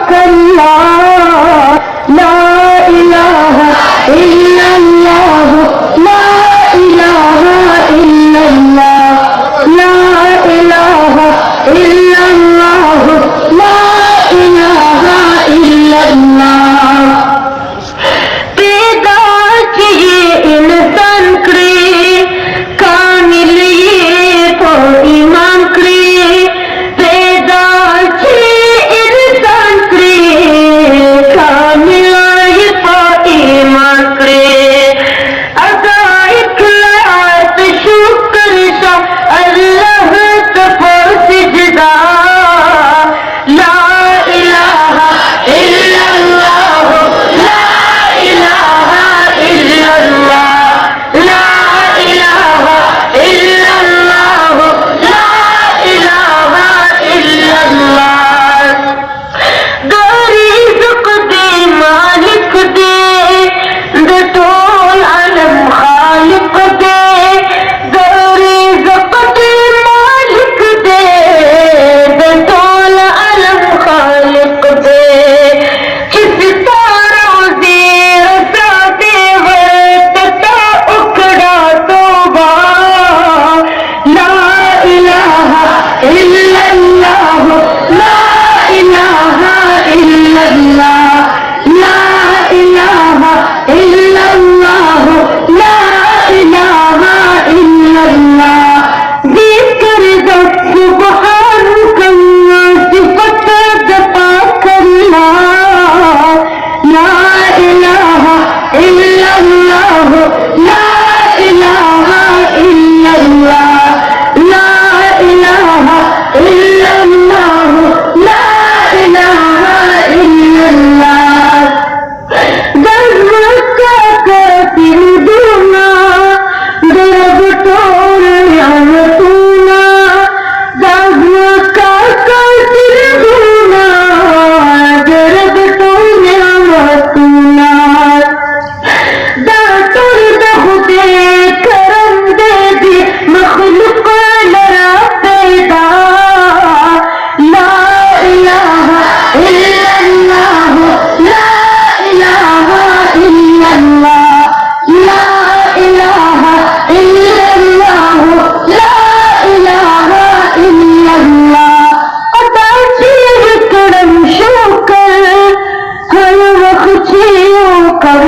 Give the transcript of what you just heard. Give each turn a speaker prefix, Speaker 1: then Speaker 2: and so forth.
Speaker 1: تبارك الله لا إله إلا الله لا إله إلا الله لا إله إلا الله لا إله إلا الله پیدا کیے انسان کرے کامل یہ تو ایمان کرے پیدا کیے انسان کرے کامل یہ تو ایمان کرے ادا اخلاص شکر سا اللہ تفو سجدہ لا الہ الا اللہ لا الہ الا اللہ لا الہ الا اللہ لا الہ الا اللہ رزق دے مالک دے ٹول عالم خالق دے رزق دے مالک دے ٹول عالم خالق دے کس تاروں دیر سا دے ورتتا اکڑا توبہ لا الہ الا اللہ لا الہ الا اللہ لا الہ الا اللہ لا الہ الا اللہ ذکر ذات سبحان اللہ صفت ذات اللہ لا الہ الا اللہ لا الہ الا اللہ لا الہ الا اللہ لا الہ الا اللہ درد کا کافر دونا درد ٹول نعمتونا درد کا کافر دونا درد ٹول نعمتونا داتر دخدے کرم دے دی مخلوق لرا پیدا لا الہ الا اللہ لا الہ الا اللہ لا الہ الا اللہ لا الہ الا اللہ ادا چیر کرم شکر ہر وقت چیو کر